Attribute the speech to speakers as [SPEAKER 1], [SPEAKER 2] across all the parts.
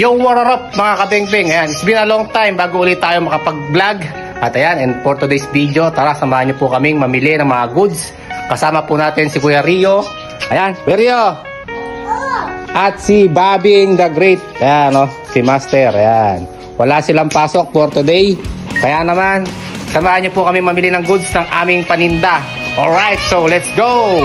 [SPEAKER 1] Yo, what up mga kabeng-beng? Ayan, it's been a long time bago ulit tayo makapag-vlog. At ayan, and for today's video, tara samahan niyo po kaming mamili ng mga goods. Kasama po natin si Kuya Rio. Ayan, Kuya Rio! At si Bobby the Great. Ayan, si Master. Ayan. Wala silang pasok for today. Kaya naman, samahan niyo po kami mamili ng goods ng aming paninda. Alright, so let's go!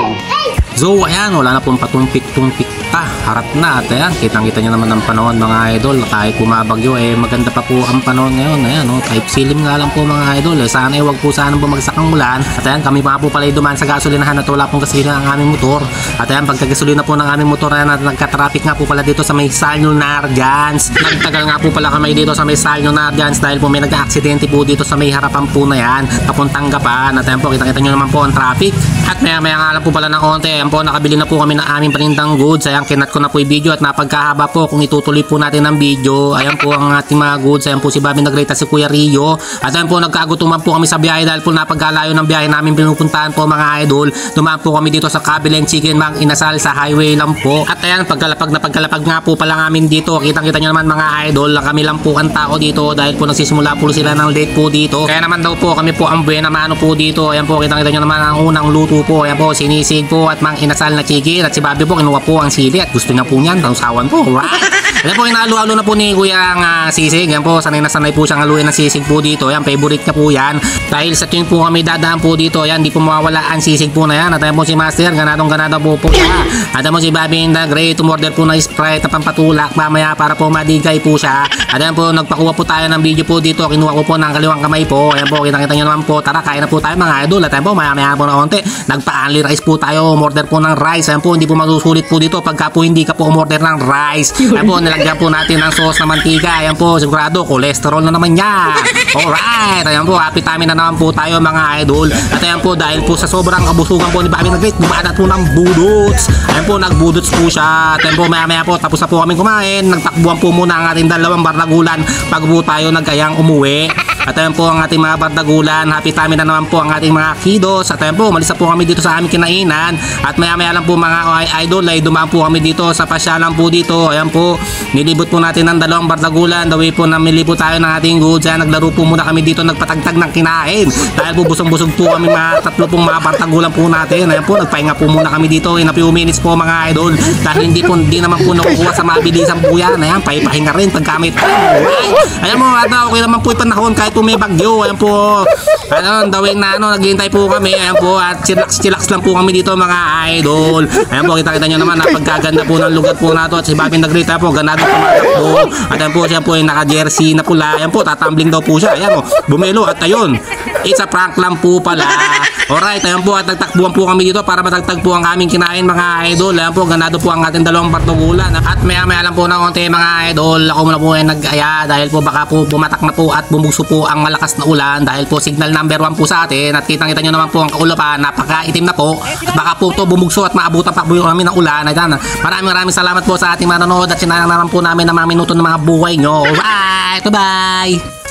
[SPEAKER 2] So ayan, wala na pong patumpik-tumpik pa, harap na. At ayan, kitang-kita nyo naman ang panahon mga idol. Kahit bumabagyo, maganda pa po ang panahon ngayon. Ayan, type silim nga lang po mga idol. Sana wag po sanang bumagsak ang ulan. At ayan, kami pa po pala dumaan sa gasolinahan at wala pong gasolina ang aming motor. At ayan, pagkagasolina po ng aming motor, ayan, at nagka-traffic nga po pala dito sa may Salno Nargans. Nagtagal nga po pala kami dito sa may Salno Nargans dahil po may nag-aksidente po dito sa may harapan po na yan, papuntang Gapan. At ayan po, kitang-kita nyo naman po ang traffic. At maya-maya nga lang po pala ng onte. Ayan po, nakabili na po kami ng aming panindang goods. Ayan, kinat ko na po yung video at napagkahaba po kung itutuloy po natin ang video. Ayan po ang ating mga goods. Ayan po si Bobby Nagreta, si Kuya Rio. At ayan po, nagkagutuman po kami sa biyahe dahil po napagkalayo ng biyahe namin pinupuntahan po mga idol. Dumaan po kami dito sa Kabilang Chicken Mang Inasal sa highway lang po. At ayan, pagkalapag nga po pala namin dito. Kitang-kita nyo naman mga idol, kami lang po ang tao dito dahil po nagsisimula po sila ng late po dito. Kaya naman daw po kami po ang buena mano po dito. Ayan po, kitang-kita nyo naman ang unang luto po. Ayan po, sinisig po at Mang Inasal na chicken. At si Bobby po, kinuha po ang sili at gusto niya po niyan, tausawan po. Ayan po, inahalo-halo na po ni Kuya ang sisig. Ayan po, sanay na sanay po siyang haluin ng sisig po dito. Ayan, favorite niya po yan. Dahil sa tuwing po kami dadaan po dito, ayan, di po mawawala ang sisig po na yan. At ayan po si Master, ganadong-ganado po po siya. At ayan po si Bobby the Great, umorder po na Sprite at pampatulak mamaya para po madigay po siya. At ayan po, nagpakuha po tayo ng video po dito. Kinuha ko po ng kaliwang kamay po. Ayan po, kitang-kita nyo naman po. Tara, kain na po tayo mga idol. At ayan po, maya-maya po na konti. Nagpa-only rice po tayo, umorder po ng rice. Ayan po, hindi po masusulit po dito pagka po hindi ka po umorder ng rice. Ayan po, nilagyan po natin ng sauce na mantika. Ayan po, sigurado, cholesterol na naman yan. Alright, ayan po, happy time na naman po tayo mga idol. At ayan po, dahil po sa sobrang kabusugan po ni Bobby the Great, dumaan po ng budots. Ayan po, nagbudots po siya. At ayan po, maya-maya po, tapos na po kami kumain. Nagtakbuhan po muna ang ating dalawang bardagulan bago po tayo nagkayang umuwi. At ayan po ang ating mga bardagulan. Happy time na naman po ang ating mga kidos. At ayan po, umalis na po kami dito sa aming kinainan. At maya-maya lang po mga idol ay dumaan po kami dito sa pasyalan po dito. Ayan po, nilibot po natin ng dalawang bardagulan. The way po namili po tayo ng ating goods. Ayan, naglaro po muna kami dito, nagpatagtag ng kinain. Dahil po busog-busog po kami mga tatlo pong mga bardagulan po natin. Ayan po, nagpahinga po muna kami dito in a few minutes po mga idol. Dahil hindi naman po nakukuha sa mabilisan po yan. Ayan, pahinga rin pagkamit. Ayan mo, okay naman po yung panahon kahit po may bagyo. Ayan po, dawing na naghihintay po kami. Ayan po, at chillax lang po kami dito mga idol. Ayan po, kita-kita nyo naman na pagkaganda po ng lugar po nato. At si Bobby Nagreta po, ganado tumatakbo. At ayan po, siya po yung naka-jersey na pula. Ayan po, tatambling daw po siya. Ayan po, bumelo. At ayun, it's a prank lang po pala. Alright, ayan po, at nagtakbuhan po kami dito para matagtag po ang aming kinain mga idol. Ayan po, ganado po ang ating dalawang bardagulan. At maya-maya lang po na konti mga idol, ako muna po ay nag-aya dahil po baka po bumatak na po at bumugso po ang malakas na ulan dahil po signal number 1 po sa atin. At kitang-kita nyo naman po ang kaulapan, napaka-itim na po. Baka po ito bumugso at maabutan pa po kami ng ulan. Ayan, maraming salamat po sa ating manonood at sinayang naman po namin ng mga minuto ng mga buhay nyo. Alright, bye-bye!